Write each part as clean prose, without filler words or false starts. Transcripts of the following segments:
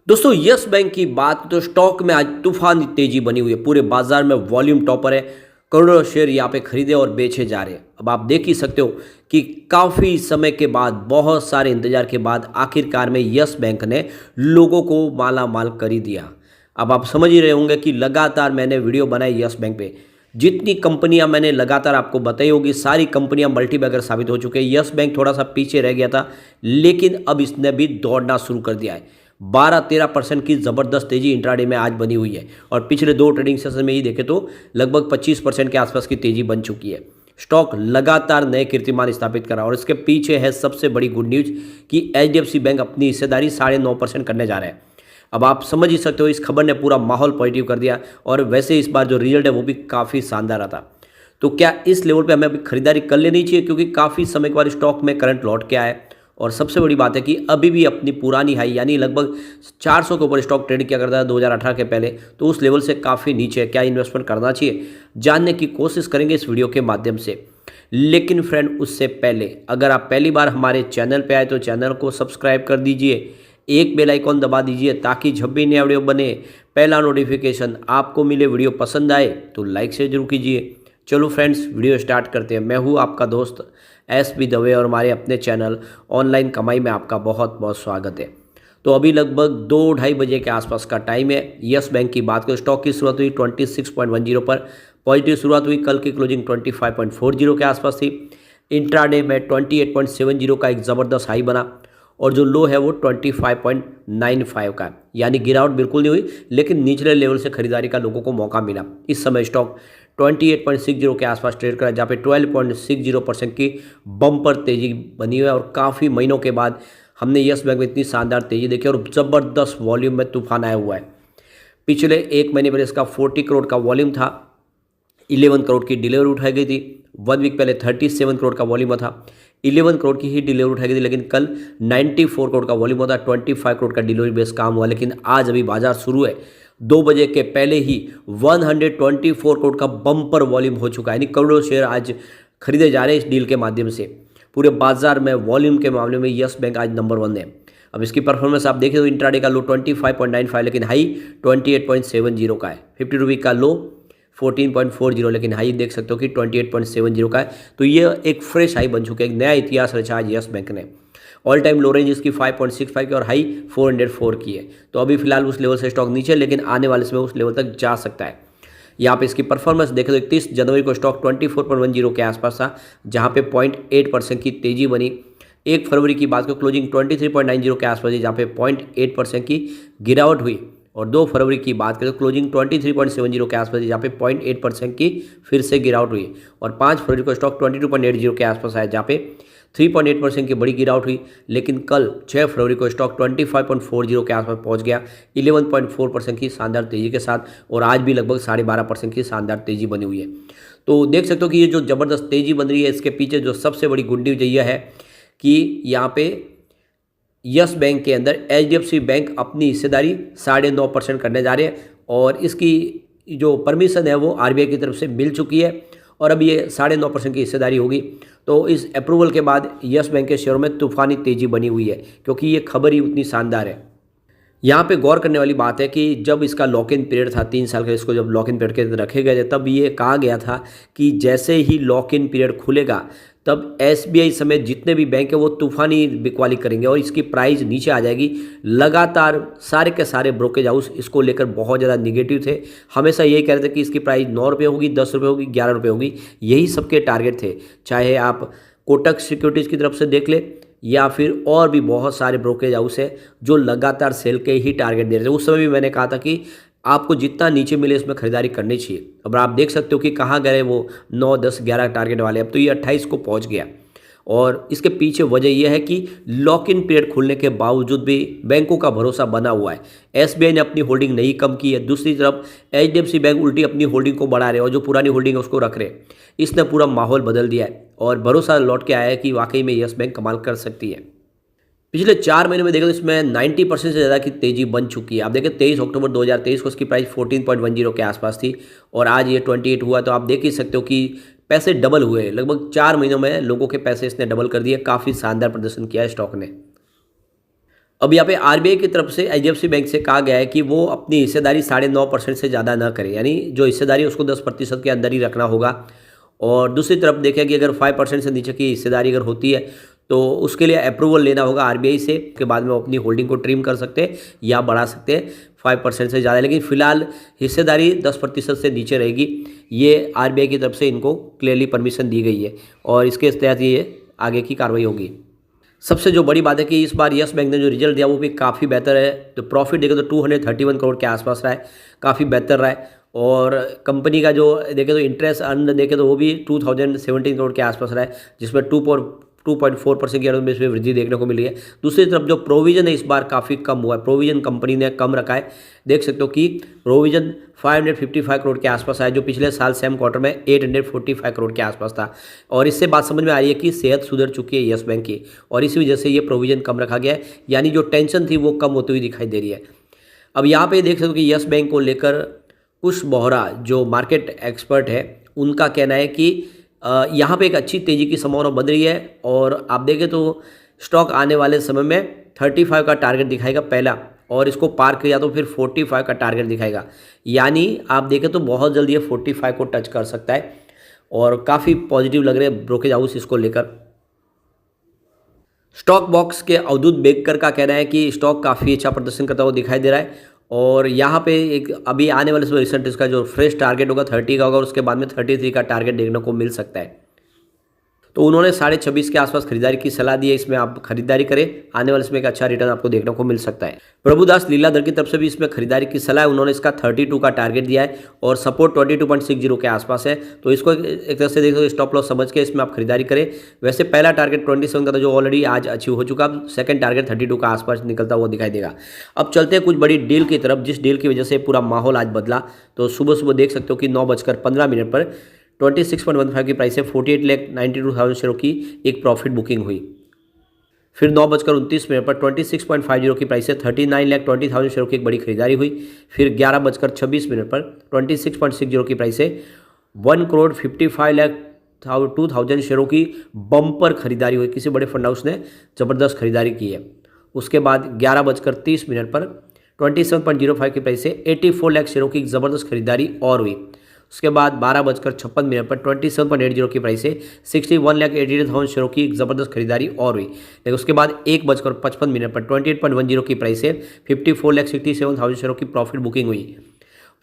दोस्तों yes bank की बात तो स्टॉक में आज तूफानी तेजी बनी हुई है। पूरे बाजार में वॉल्यूम टॉपर है। करोड़ों शेयर यहाँ पे खरीदे और बेचे जा रहे हैं। अब आप देख ही सकते हो कि काफ़ी समय के बाद, बहुत सारे इंतजार के बाद आखिरकार में यस बैंक ने लोगों को माला माल कर ही दिया। अब आप समझ ही रहे होंगे कि लगातार मैंने वीडियो बनाई यस बैंक पे। जितनी कंपनियां मैंने लगातार आपको बताई होगी, सारी कंपनियां मल्टीबैगर साबित हो चुके हैं। यस बैंक थोड़ा सा पीछे रह गया था, लेकिन अब इसने भी दौड़ना शुरू कर दिया है। 12-13% की ज़बरदस्त तेजी इंट्राडे में आज बनी हुई है और पिछले दो ट्रेडिंग सेशन में ही देखें तो लगभग 25% के आसपास की तेजी बन चुकी है। स्टॉक लगातार नए कीर्तिमान स्थापित कर रहा है और इसके पीछे है सबसे बड़ी गुड न्यूज कि एचडीएफसी बैंक अपनी हिस्सेदारी 9.5% करने जा रहा है। अब आप समझ ही सकते हो, इस खबर ने पूरा माहौल पॉजिटिव कर दिया और वैसे इस बार जो रिजल्ट है वो भी काफ़ी शानदार रहा था। तो क्या इस लेवल पे हमें अभी खरीदारी कर लेनी चाहिए, क्योंकि काफ़ी समय के बाद स्टॉक में करंट लौट के आया है और सबसे बड़ी बात है कि अभी भी अपनी पुरानी हाई यानी लगभग 400 के ऊपर स्टॉक ट्रेड किया करता है 2018 के पहले, तो उस लेवल से काफ़ी नीचे है। क्या इन्वेस्टमेंट करना चाहिए, जानने की कोशिश करेंगे इस वीडियो के माध्यम से। लेकिन फ्रेंड, उससे पहले अगर आप पहली बार हमारे चैनल पे आए तो चैनल को सब्सक्राइब कर दीजिए, एक बेल आइकॉन दबा दीजिए ताकि जब भी नया वीडियो बने पहला नोटिफिकेशन आपको मिले। वीडियो पसंद आए तो लाइक से जरूर कीजिए। चलो फ्रेंड्स, वीडियो स्टार्ट करते हैं। मैं हूँ आपका दोस्त एस.बी. दवे और हमारे अपने चैनल ऑनलाइन कमाई में आपका बहुत बहुत स्वागत है। तो अभी लगभग 2-2:30 बजे के आसपास का टाइम है। यस बैंक की बात करें, स्टॉक की शुरुआत हुई 26.10 पर, पॉजिटिव शुरुआत हुई। कल की क्लोजिंग 25.40 के आसपास थी। इंट्राडे में 28.70 का एक ज़बरदस्त हाई बना और जो लो है वो 25.95 का है, यानी गिरावट बिल्कुल नहीं हुई, लेकिन निचले लेवल से खरीदारी का लोगों को मौका मिला। इस समय स्टॉक 28.60 के आसपास ट्रेड करा, जहाँ पे 12.60% की बम्पर तेजी बनी हुई है और काफ़ी महीनों के बाद हमने यस बैंक में इतनी शानदार तेजी देखी और ज़बरदस्त वॉल्यूम में तूफान आया हुआ है। पिछले एक महीने पहले इसका 40 करोड़ का वॉल्यूम था, 11 करोड़ की डिलीवरी उठाई गई थी। 1 वीक पहले 37 करोड़ का वॉल्यूम था, 11 करोड़ की ही डिलीवरी उठाई गई थी। लेकिन कल 94 करोड़ का वॉल्यूम होता, 25 करोड़ का डिलीवरी बेस काम हुआ। लेकिन आज अभी बाजार शुरू है, 2 बजे के पहले ही 124 करोड़ का बम्पर वॉल्यूम हो चुका है, यानी करोड़ों शेयर आज खरीदे जा रहे हैं इस डील के माध्यम से। पूरे बाजार में वॉल्यूम के मामले में यस बैंक आज नंबर 1 है। अब इसकी परफॉर्मेंस आप देखें तो इंट्राडे का लो 25.95 लेकिन हाई 28.70 का है। 50 रुपये का लो 14.40 लेकिन हाई देख सकते हो कि 28.70 का है। तो ये एक फ्रेश हाई बन चुका है, एक नया इतिहास रचा आज यस बैंक ने। ऑल टाइम लो रेंज इसकी 5.65 की और हाई 404 की है। तो अभी फिलहाल उस लेवल से स्टॉक नीचे, लेकिन आने वाले समय उस लेवल तक जा सकता है। यहाँ पे इसकी परफॉर्मेंस देखें तो 31 जनवरी को स्टॉक 24.10 के आसपास था, जहाँ पे 0.8% की तेजी बनी। 1 फरवरी की बात को क्लोजिंग 23.90 के आसपास, जहाँ पे 0.8% की गिरावट हुई। और 2 फरवरी की बात करें तो क्लोजिंग 23.70 के आसपास, जहाँ पे 0.8% की फिर से गिरावट हुई। और 5 फरवरी को स्टॉक 22.80 के आसपास आया, जहाँ पे 3.8% की बड़ी गिरावट हुई। लेकिन कल 6 फरवरी को स्टॉक 25.40 के आसपास पहुंच गया 11.4% की शानदार तेजी के साथ, और आज भी लगभग 12.5% की शानदार तेजी बनी हुई है। तो देख सकते हो कि ये जो ज़बरदस्त तेजी बन रही है, इसके पीछे जो सबसे बड़ी गुड न्यूज यह है कि यहाँ पे यस बैंक के अंदर एचडीएफसी बैंक अपनी हिस्सेदारी 9.5% करने जा रहे हैं और इसकी जो परमिशन है वो आरबीआई की तरफ से मिल चुकी है और अब ये 9.5% की हिस्सेदारी होगी। तो इस अप्रूवल के बाद यस बैंक के शेयरों में तूफानी तेजी बनी हुई है, क्योंकि ये खबर ही उतनी शानदार है। यहाँ पे गौर करने वाली बात है कि जब इसका लॉक इन पीरियड था 3 साल का, इसको जब लॉक इन पीरियड के रखे गए थे, तब ये कहा गया था कि जैसे ही लॉक इन पीरियड खुलेगा तब एसबीआई समेत जितने भी बैंक है वो तूफानी बिकवाली करेंगे और इसकी प्राइस नीचे आ जाएगी। लगातार सारे के सारे ब्रोकेज हाउस इसको लेकर बहुत ज़्यादा निगेटिव थे, हमेशा यही कह रहे थे कि इसकी प्राइस 9 रुपये होगी, 10 रुपये होगी, 11 रुपये होगी, यही सबके टारगेट थे। चाहे आप कोटक सिक्योरिटीज़ की तरफ से देख ले या फिर और भी बहुत सारे ब्रोकेज हाउस है जो लगातार सेल के ही टारगेट दे रहे थे। उस समय भी मैंने कहा था कि आपको जितना नीचे मिले इसमें खरीदारी करनी चाहिए। अब आप देख सकते हो कि कहाँ गए वो 9, 10, 11 टारगेट वाले, अब तो ये 28 को पहुँच गया। और इसके पीछे वजह यह है कि लॉक इन पीरियड खुलने के बावजूद भी बैंकों का भरोसा बना हुआ है। एसबीआई ने अपनी होल्डिंग नहीं कम की है, दूसरी तरफ एचडीएफसी बैंक उल्टी अपनी होल्डिंग को बढ़ा रहे हैं और जो पुरानी होल्डिंग है उसको रख रहे हैं। इसने पूरा माहौल बदल दिया है और भरोसा लौट के आया है कि वाकई में यस बैंक कमाल कर सकती है। पिछले 4 महीने में देखें तो इसमें 90% से ज़्यादा की तेज़ी बन चुकी है। आप देखें 23 अक्टूबर 2023 को इसकी प्राइस 14.10 के आसपास थी और आज ये 28 हुआ। तो आप देख ही सकते हो कि पैसे डबल हुए, लगभग 4 महीनों में लोगों के पैसे इसने डबल कर दिए। काफ़ी शानदार प्रदर्शन किया है स्टॉक ने। अब यहाँ पे आरबीआई की तरफ से एचडीएफसी बैंक से कहा गया है कि वो अपनी हिस्सेदारी 9.5% से ज़्यादा ना करे, यानी जो हिस्सेदारी है उसको 10% के अंदर ही रखना होगा। और दूसरी तरफ देखें कि अगर 5% से नीचे की हिस्सेदारी अगर होती है तो उसके लिए अप्रूवल लेना होगा आरबीआई से। के बाद में वो अपनी होल्डिंग को ट्रिम कर सकते हैं या बढ़ा सकते हैं 5% से ज़्यादा, लेकिन फिलहाल हिस्सेदारी 10% से नीचे रहेगी। ये आरबीआई की तरफ से इनको क्लियरली परमिशन दी गई है और इसके तहत ये आगे की कार्रवाई होगी। सबसे जो बड़ी बात है कि इस बार यस बैंक ने जो रिजल्ट दिया वो भी काफ़ी बेहतर है। तो प्रॉफिट देखें तो 231 करोड़ के आसपास रहा है, काफ़ी बेहतर रहा है। और कंपनी का जो देखें तो इंटरेस्ट अर्न देखें तो वो भी 2017 करोड़ के आसपास रहा है, जिसमें 2.4% की में इसमें वृद्धि देखने को मिली है। दूसरी तरफ जो प्रोविजन है इस बार काफ़ी कम हुआ है, प्रोविजन कंपनी ने कम रखा है। देख सकते हो कि प्रोविजन 555 करोड़ के आसपास आया, जो पिछले साल सेम क्वार्टर में 845 करोड़ के आसपास था। और इससे बात समझ में आ रही है कि सेहत सुधर चुकी है यस बैंक की और इसी वजह से ये प्रोविजन कम रखा गया है, यानी जो टेंशन थी वो कम होती हुई दिखाई दे रही है। अब यहाँ पे देख सकते हो कि यस बैंक को लेकर कुश बोहरा जो मार्केट एक्सपर्ट है उनका कहना है कि यहाँ पे एक अच्छी तेज़ी की संभावना बन रही है। और आप देखें तो स्टॉक आने वाले समय में 35 का टारगेट दिखाएगा पहला, और इसको पार किया तो फिर 45 का टारगेट दिखाएगा, यानी आप देखें तो बहुत जल्दी ये 45 को टच कर सकता है। और काफ़ी पॉजिटिव लग रहे हैं ब्रोकेज हाउस इसको लेकर। स्टॉक बॉक्स के अवधूत बेकर का कहना है कि स्टॉक काफ़ी अच्छा प्रदर्शन करता हुआ दिखाई दे रहा है। और यहाँ पे एक अभी आने वाले समय रिसेंट इसका जो फ्रेश टारगेट होगा 30 का होगा और उसके बाद में 33 का टारगेट देखने को मिल सकता है। तो उन्होंने 26.5 के आसपास खरीदारी की सलाह दी है, इसमें आप खरीदारी करें, आने वाले समय एक अच्छा रिटर्न आपको देखने को मिल सकता है। प्रभुदास लीलाधर की तरफ से भी इसमें खरीदारी की सलाह है, उन्होंने इसका 32 का टारगेट दिया है और सपोर्ट 22.60 के आसपास है। तो इसको एक तरह से देखो स्टॉप लॉस समझ के इसमें आप खरीदारी करें। वैसे पहला टारगेट 27 का था जो ऑलरेडी आज अचीव हो चुका, अब सेकंड टारगेट 32 का आसपास निकलता हुआ दिखाई देगा। अब चलते हैं कुछ बड़ी डील की तरफ, जिस डील की वजह से पूरा माहौल आज बदला। तो सुबह सुबह देख सकते हो कि 9:15 पर 26.15 की प्राइस से 48,92,000 शेयरों की एक प्रॉफिट बुकिंग हुई। फिर 9:29 पर 26.50 की प्राइस से 39,20,000 शेयरों की एक बड़ी खरीदारी हुई। फिर 11:26 पर 26.60 की प्राइस से 1,55,02,000 शेयरों की बम्पर खरीदारी हुई। किसी बड़े फंड हाउस ने ज़बरदस्त खरीदारी की है। उसके बाद 11:30 पर 27.05 की प्राइस से 84 लाख शेयरों की ज़बरदस्त खरीदारी और हुई। उसके बाद 12:56 पर 27.80 की प्राइस से 61,88,000 शेयरों की ज़बरदस्त खरीदारी और हुई। लेकिन उसके बाद 1:55 पर 28.10 की प्राइस से 54,67,000 शेयरों की प्रॉफिट बुकिंग हुई।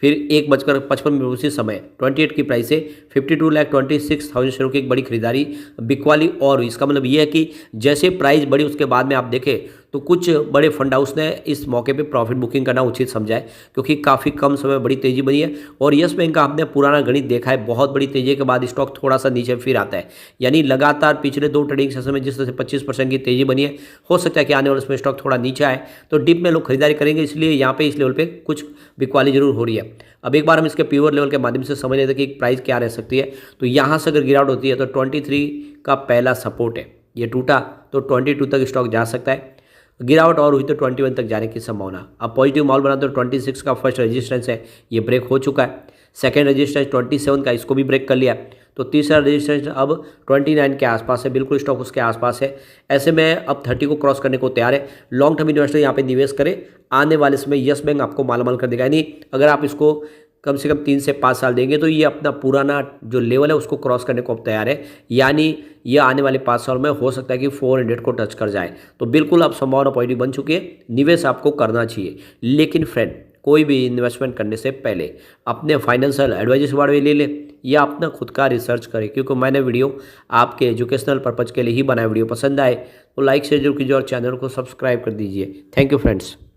फिर 1:55 उसी समय 28 की प्राइस से 52,26,000 शेयरों की एक बड़ी खरीदारी बिकवाली और हुई। इसका मतलब ये है कि जैसे प्राइस बढ़ी उसके बाद में आप देखें तो कुछ बड़े फंड हाउस ने इस मौके पे प्रॉफिट बुकिंग करना उचित समझा है, क्योंकि काफ़ी कम समय में बड़ी तेज़ी बनी है। और यस बैंक का आपने पुराना गणित देखा है, बहुत बड़ी तेज़ी के बाद स्टॉक थोड़ा सा नीचे फिर आता है, यानी लगातार पिछले 2 ट्रेडिंग सेशन में जिस तरह से 25% की तेज़ी बनी है, हो सकता है कि आने वाले समय स्टॉक थोड़ा नीचे आए तो डिप में लोग खरीदारी करेंगे, इसलिए यहाँ पे इस लेवल पे कुछ बिकवाली जरूर हो रही है। अब एक बार हम इसके प्योर लेवल के माध्यम से समझ लेते हैं कि प्राइस क्या रह सकती है। तो यहाँ से अगर गिरावट होती है तो 23 का पहला सपोर्ट है, ये टूटा तो 22 तक स्टॉक जा सकता है। गिरावट और हुई तो 21 तक जाने की संभावना। अब पॉजिटिव माहौल बना तो 26 का फर्स्ट रेजिस्टेंस है, ये ब्रेक हो चुका है। सेकंड रेजिस्टेंस 27 का, इसको भी ब्रेक कर लिया। तो तीसरा रेजिस्टेंस अब 29 के आसपास है, बिल्कुल स्टॉक उसके आसपास है। ऐसे में अब 30 को क्रॉस करने को तैयार है। लॉन्ग टर्म इन्वेस्टर यहाँ पे निवेश करें, आने वाले समय यस बैंक आपको मालामाल कर देगा। यानी अगर आप इसको कम से कम 3 से 5 साल देंगे तो ये अपना पुराना जो लेवल है उसको क्रॉस करने को अब तैयार है, यानी ये आने वाले 5 साल में हो सकता है कि 400 को टच कर जाए। तो बिल्कुल अब संभावना पॉजिटिव बन चुकी है, निवेश आपको करना चाहिए। लेकिन फ्रेंड, कोई भी इन्वेस्टमेंट करने से पहले अपने फाइनेंशियल एडवाइजर से बारे में ले ले या अपना खुद का रिसर्च करें, क्योंकि मैंने वीडियो आपके एजुकेशनल पर्पज़ के लिए ही बनाया। वीडियो पसंद आए तो लाइक शेयर जरूर कीजिए और चैनल को सब्सक्राइब कर दीजिए। Thank you friends.